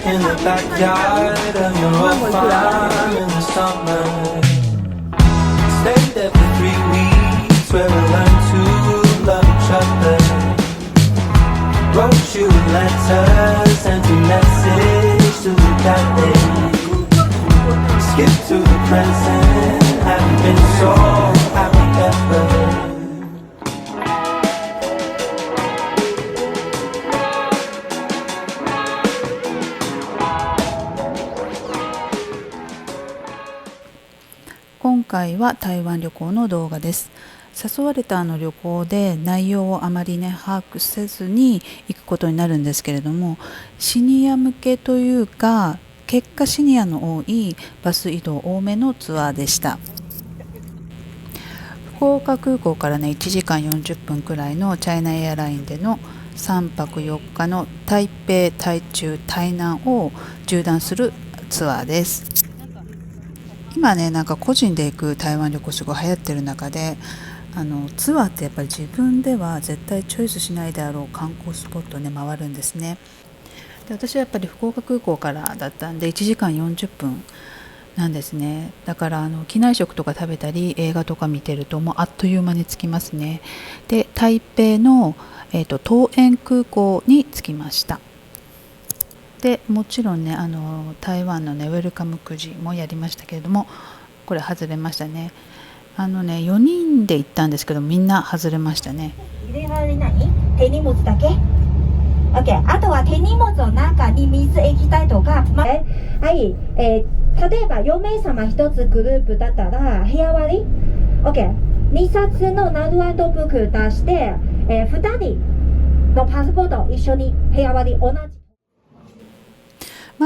in the backyard of your old farm in the summer. Stayed there for 3 weeks where we learned to love each other. Wrote you letters, sent a message to the captain. Skip to the present, haven't been so happy ever. 今回は台湾旅行の動画です。誘われた旅行で内容をあまりね把握せずに行くことになるんですけれども、シニア向けというか結果シニアの多いバス移動多めのツアーでした。福岡空港からね1時間40分くらいのチャイナエアラインでの3泊4日の台北、台中、台南を縦断するツアーです。今ねなんか個人で行く台湾旅行すごい流行ってる中で、ツアーってやっぱり自分では絶対チョイスしないであろう観光スポットをね回るんですね。で私はやっぱり福岡空港からだったんで1時間40分なんですね。だから機内食とか食べたり映画とか見てるともうあっという間に着きますね。で台北の、桃園空港に着きました。でもちろんね台湾のねウェルカムくじもやりましたけれども、これ外れましたね。4人で行ったんですけどみんな外れましたね。手荷物だけ OK。 あとは手荷物の中に水液体とか、はい、例えば4名様1つグループだったら部屋割り OK。 2冊のナルブック出して、2人のパスポート一緒に部屋割り同じ。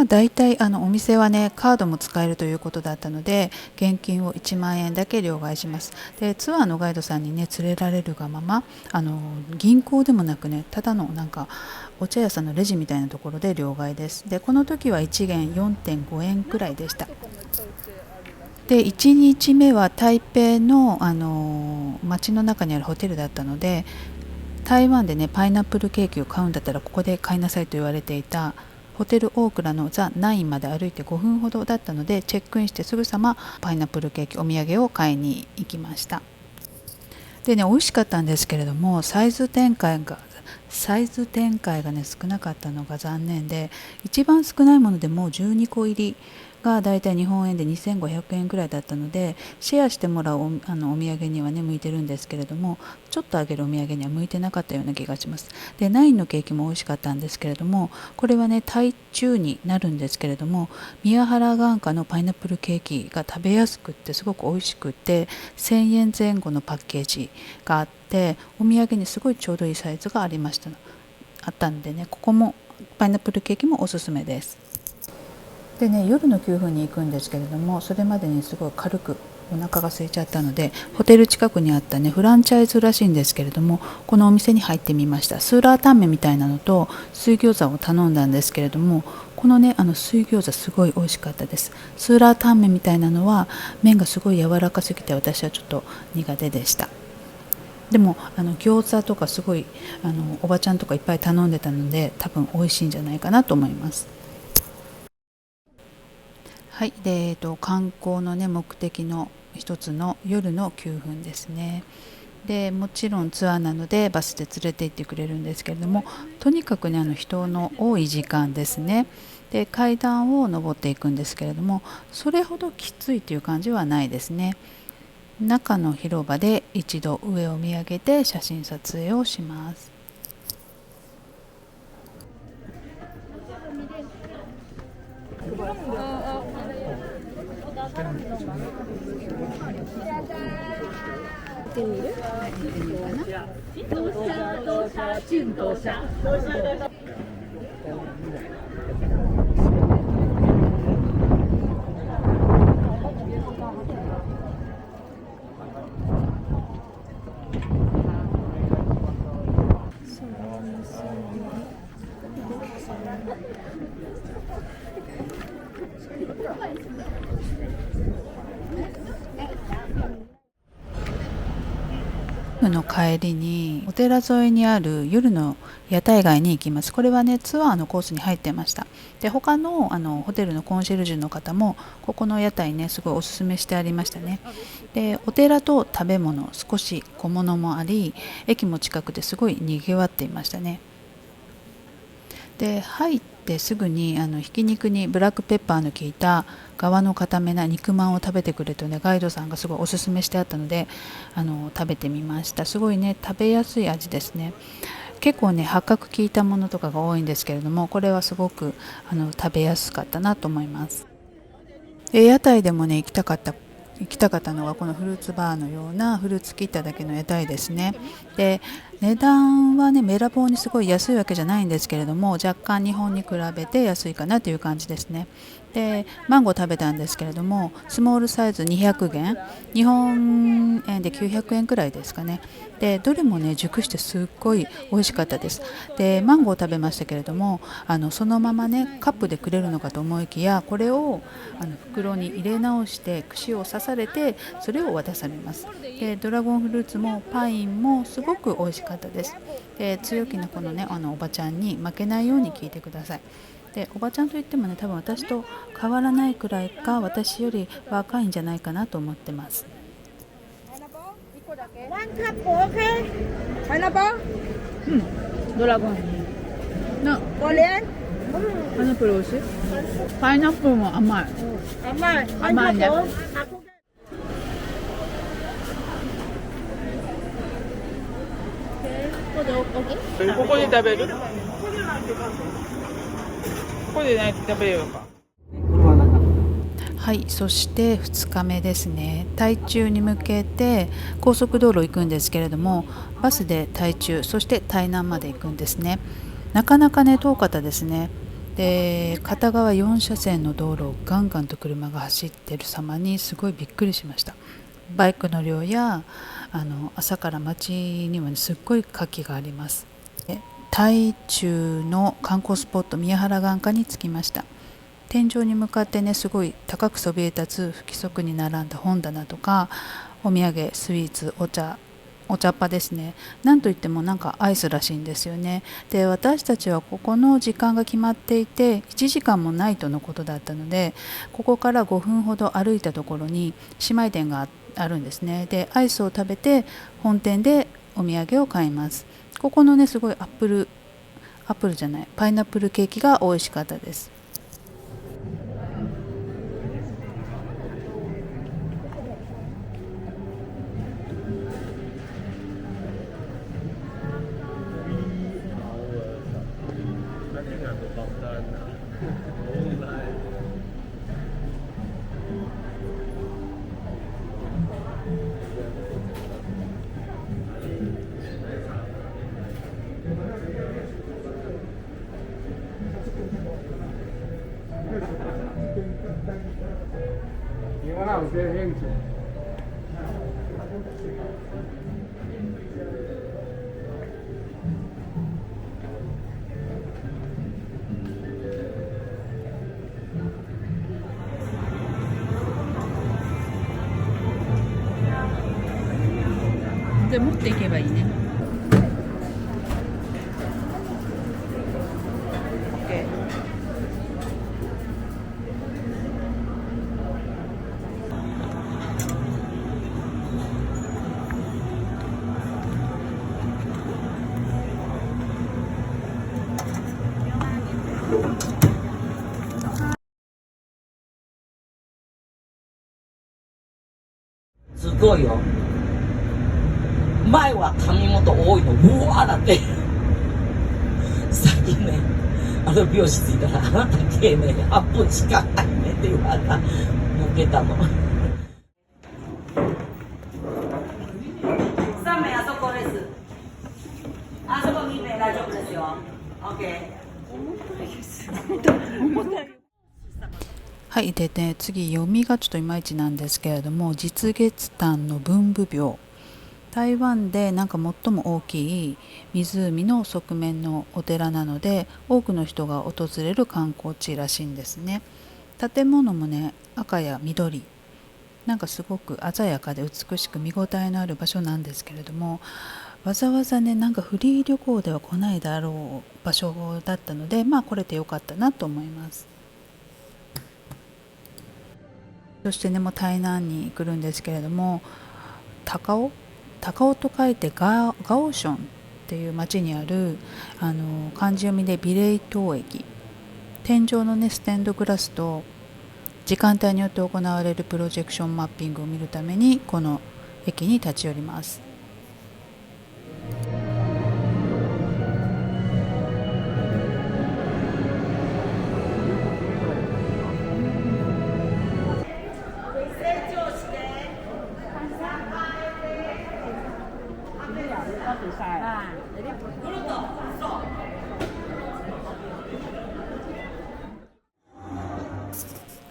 大体お店はねカードも使えるということだったので現金を1万円だけ両替します。でツアーのガイドさんにね連れられるがまま銀行でもなくねただのなんかお茶屋さんのレジみたいなところで両替です。でこの時は1元 4.5 円くらいでした。で1日目は台北の、街の中にあるホテルだったので、台湾でねパイナップルケーキを買うんだったらここで買いなさいと言われていたホテルオークラのザ・ナインまで歩いて5分ほどだったので、チェックインしてすぐさまパイナップルケーキお土産を買いに行きました。でね美味しかったんですけれどもサイズ展開がね少なかったのが残念で、一番少ないものでもう12個入りがだいたい日本円で2500円くらいだったので、シェアしてもらうお土産にはね向いてるんですけれども、ちょっとあげるお土産には向いてなかったような気がします。でナインのケーキも美味しかったんですけれども、これはね台中になるんですけれども、宮原眼科のパイナップルケーキが食べやすくってすごく美味しくって1000円前後のパッケージがあって、お土産にすごいちょうどいいサイズがあったんでね、ここもパイナップルケーキもおすすめです。でね夜の9分に行くんですけれども、それまでにすごい軽くお腹が空いちゃったのでホテル近くにあったねフランチャイズらしいんですけれども、このお店に入ってみました。スーラータンメンみたいなのと水餃子を頼んだんですけれども、このね水餃子すごい美味しかったです。スーラータンメンみたいなのは麺がすごい柔らかすぎて私はちょっと苦手でした。でも餃子とかすごいおばちゃんとかいっぱい頼んでたので多分美味しいんじゃないかなと思います。はい、で観光のね目的の一つの夜の9分ですね。でもちろんツアーなのでバスで連れて行ってくれるんですけれども、とにかくね人の多い時間ですね。で階段を上っていくんですけれども、それほどきついという感じはないですね。中の広場で一度上を見上げて写真撮影をします。行ってみる？行ってみるかな。の帰りにお寺沿いにある夜の屋台街に行きます。これはねツアーのコースに入ってました。で他のホテルのコンシェルジュの方もここの屋台ねすごいおすすめしてありましたね。でお寺と食べ物少し小物もあり、駅も近くですごいにぎわっていましたね。で入ってすぐにひき肉にブラックペッパーの効いた皮の固めな肉まんを食べてくれとねガイドさんがすごいおすすめしてあったので食べてみました。すごいね食べやすい味ですね。結構ね八角効いたものとかが多いんですけれども、これはすごく食べやすかったなと思います。で屋台でもね行きたかったのがこのフルーツバーのようなフルーツ切っただけの屋台ですね。で値段はねべらぼうにすごい安いわけじゃないんですけれども、若干日本に比べて安いかなという感じですね。でマンゴー食べたんですけれども、スモールサイズ200元、日本円で900円くらいですかね。でどれもね熟してすっごい美味しかったです。でマンゴー食べましたけれどもそのままねカップでくれるのかと思いきや、これを袋に入れ直して串を刺されてそれを渡されます。でドラゴンフルーツもパインもすごく美味しかったです。で強気なこのねおばちゃんに負けないように聞いてください。でおばちゃんといってもね多分私と変わらないくらいか私より若いんじゃないかなと思ってます。ワンカップ OK? パイナップルドラゴンな5連パイナップル美味しい。パイナップルも甘い。甘いね。ここで食べる？ここでないと食べれるか。はい、そして2日目ですね。台中に向けて高速道路行くんですけれども、バスで台中そして台南まで行くんですね。なかなかね遠かったですね。で片側4車線の道路をガンガンと車が走ってる様にすごいびっくりしました。バイクの量や朝から街には、ね、すっごい活気があります。台中の観光スポット宮原眼科に着きました。天井に向かってねすごい高くそびえ立つ不規則に並んだ本棚とかお土産スイーツお茶っ葉ですね。なんといってもなんかアイスらしいんですよね。で私たちはここの時間が決まっていて1時間もないとのことだったので、ここから5分ほど歩いたところに姉妹店があるんですね。でアイスを食べて本店でお土産を買います。ここのねすごいパイナップルケーキが美味しかったです。で持っていけばいいね。OK。すごいよ。前は髪元多いのうわーだって最近ね美容室行ったらあなた毛ね8分しかないねって言われた抜けたの3名あそこです。あそこ2名大丈夫ですよ。 OK。 はい、でね次読みがちょっといまいちなんですけれども、実月潭の分布廟、台湾でなんか最も大きい湖の側面のお寺なので多くの人が訪れる観光地らしいんですね。建物もね赤や緑なんかすごく鮮やかで美しく見応えのある場所なんですけれども、わざわざねなんかフリー旅行では来ないだろう場所だったので、まあ来れてよかったなと思います。そしてねもう台南に来るんですけれども、高尾と書いてガオションっていう町にある漢字読みで美麗島駅、天井のねステンドグラスと時間帯によって行われるプロジェクションマッピングを見るためにこの駅に立ち寄ります。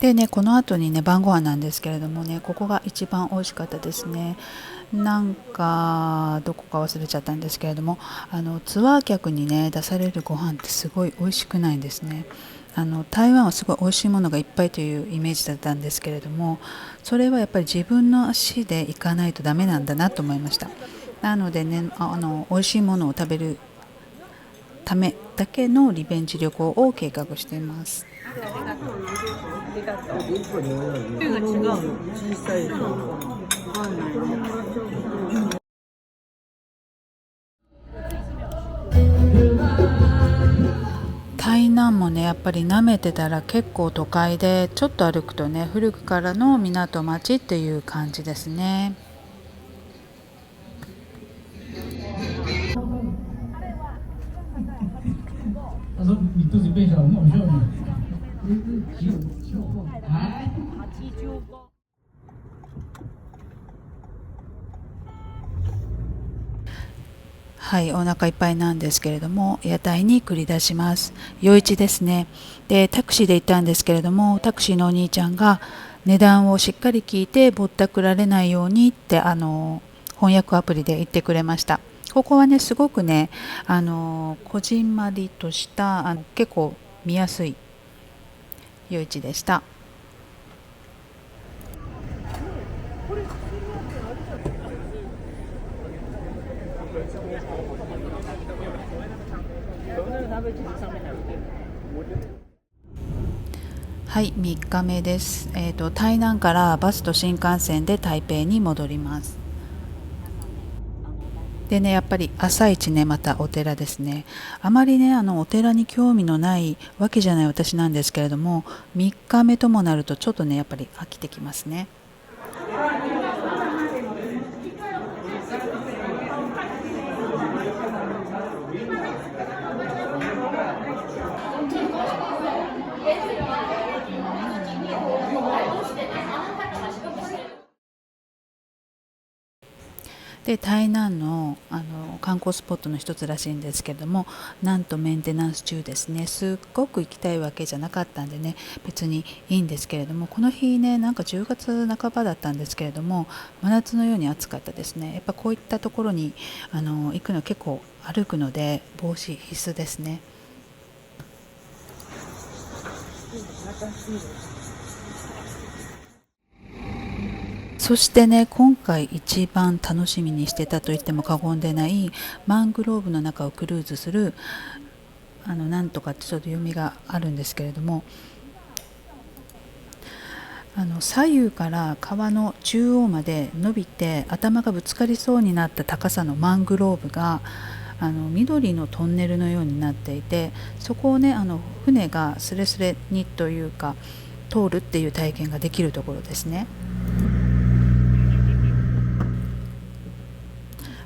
でね、この後にね晩ご飯なんですけれどもね、ここが一番美味しかったですね。なんかどこか忘れちゃったんですけれども、ツアー客にね出されるご飯ってすごい美味しくないんですね。台湾はすごい美味しいものがいっぱいというイメージだったんですけれども、それはやっぱり自分の足で行かないとダメなんだなと思いました。なのでね美味しいものを食べるためだけのリベンジ旅行を計画しています。台南もねやっぱり舐めてたら結構都会で、ちょっと歩くとね古くからの港町っていう感じですね。他说你肚子变小，那我笑你。はい、お腹いっぱいなんですけれども屋台に繰り出します。夜市ですね。でタクシーで行ったんですけれども、タクシーのお兄ちゃんが値段をしっかり聞いてぼったくられないようにって翻訳アプリで言ってくれました。ここはねすごくねこじんまりとした結構見やすい夜市でした。はい、3日目です。台南からバスと新幹線で台北に戻ります。でね、やっぱり朝一ねまたお寺ですね。あまりねお寺に興味のないわけじゃない私なんですけれども、3日目ともなるとちょっとねやっぱり飽きてきますね。で台南の観光スポットの一つらしいんですけれども、なんとメンテナンス中ですね。すっごく行きたいわけじゃなかったんでね別にいいんですけれども、この日ねなんか10月半ばだったんですけれども真夏のように暑かったですね。やっぱこういったところに行くの結構歩くので帽子必須ですね。そしてね今回一番楽しみにしてたと言っても過言でないマングローブの中をクルーズするなんとかってちょっと読みがあるんですけれども、左右から川の中央まで伸びて頭がぶつかりそうになった高さのマングローブが緑のトンネルのようになっていて、そこをね船がスレスレにというか通るっていう体験ができるところですね。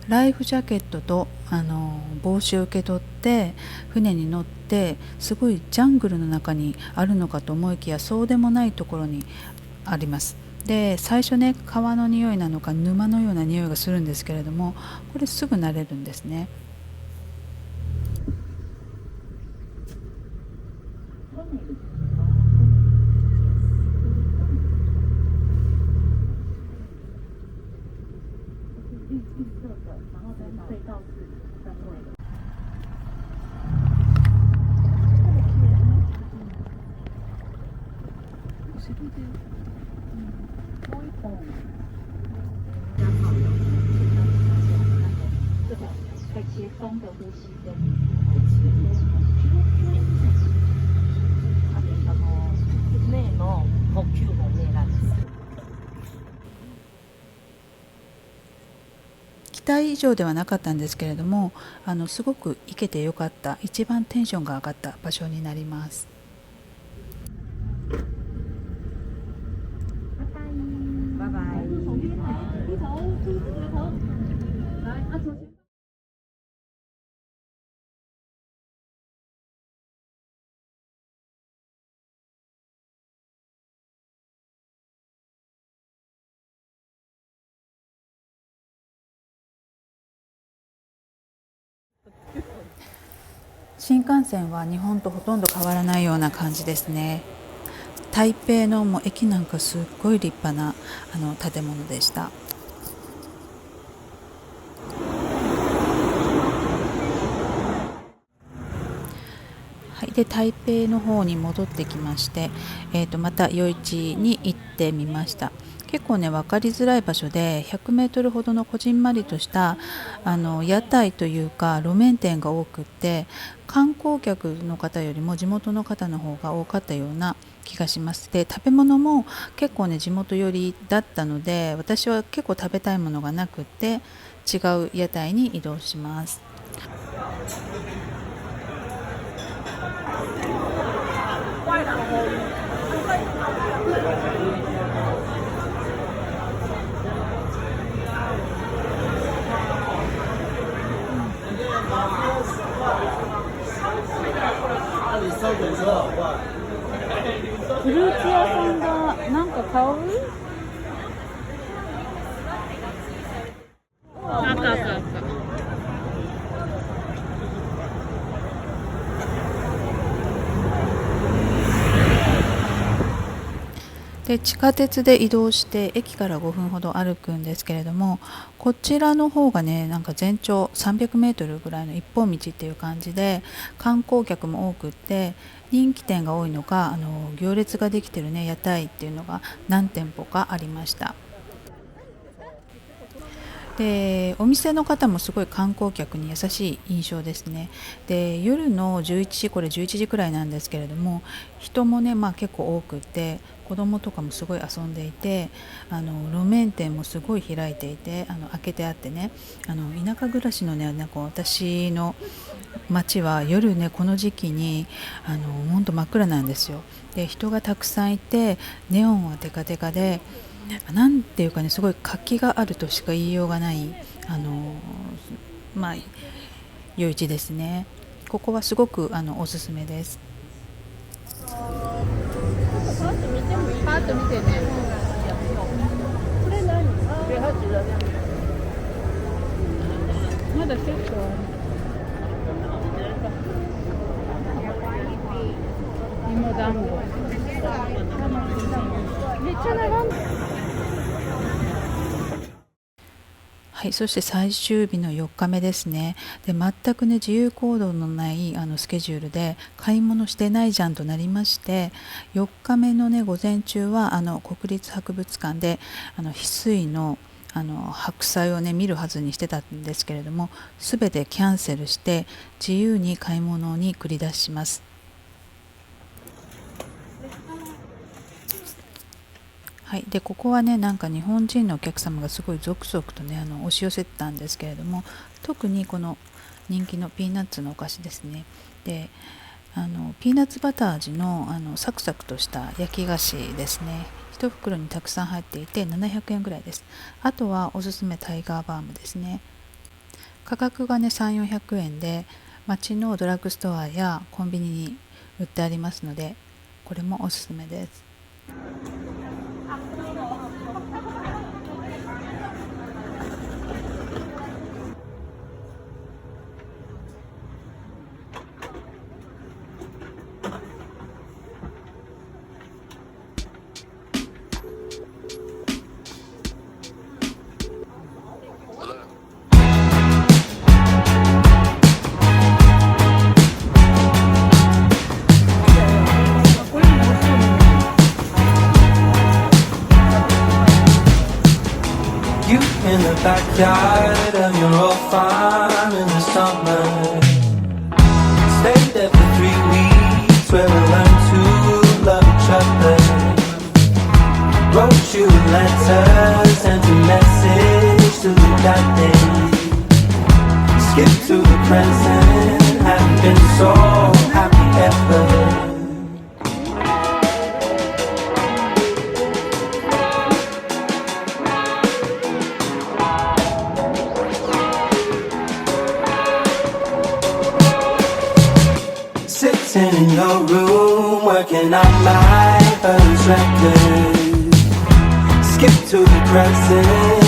ライフジャケットと帽子を受け取って船に乗って、すごいジャングルの中にあるのかと思いきやそうでもないところにあります。で最初ね川の匂いなのか沼のような匂いがするんですけれども、これすぐ慣れるんですね。目の呼吸も目なんです。期待以上ではなかったんですけれども、すごく行けてよかった、一番テンションが上がった場所になります。バイバイ。新幹線は日本とほとんど変わらないような感じですね。台北のもう駅なんかすっごい立派な建物でした。はい、で台北の方に戻ってきまして、また夜市に行ってみました。結構ね分かりづらい場所で100メートルほどのこじんまりとした屋台というか路面店が多くって、観光客の方よりも地元の方の方が多かったような気がします。で食べ物も結構ね地元寄りだったので、私は結構食べたいものがなくって違う屋台に移動します。フルーツ屋さんがなんか買う？赤。で地下鉄で移動して駅から5分ほど歩くんですけれども、こちらの方がねなんか全長300メートルぐらいの一本道っていう感じで、観光客も多くって人気店が多いのか、行列ができてるね屋台っていうのが何店舗かありました。でお店の方もすごい観光客に優しい印象ですね。で夜の11時、これ11時くらいなんですけれども、人もね、結構多くて子供とかもすごい遊んでいて、路面店もすごい開いていて開けてあってね、田舎暮らしのねなんか私の街は夜ねこの時期にほんと真っ暗なんですよ。で人がたくさんいてネオンはテカテカで、なんていうかねすごい活気があるとしか言いようがない夜市ですね。ここはすごくおすすめです。パーッと見てね。これ何？まだ結構ある。芋団子。めっちゃ並んで。はい、そして最終日の4日目ですね。で全くね自由行動のないスケジュールで買い物してないじゃんとなりまして、4日目のね午前中は国立博物館で翡翠の白菜をね見るはずにしてたんですけれども、全てキャンセルして自由に買い物に繰り出します。はい、でここはねなんか日本人のお客様がすごい続々とね押し寄せてたんですけれども、特にこの人気のピーナッツのお菓子ですね。でピーナッツバター味のサクサクとした焼き菓子ですね。1袋にたくさん入っていて700円ぐらいです。あとはおすすめタイガーバームですね。価格がね3、400円で街のドラッグストアやコンビニに売ってありますので、これもおすすめです。You in the backyard of your old farm in the summer. Stayed there for 3 weeks where we learned to love each other. Wrote you a letter, sent a message to the goddamn. Skip to the present, haven't been so happy ever. Sitting in your room, working on my first record. Skip to the present,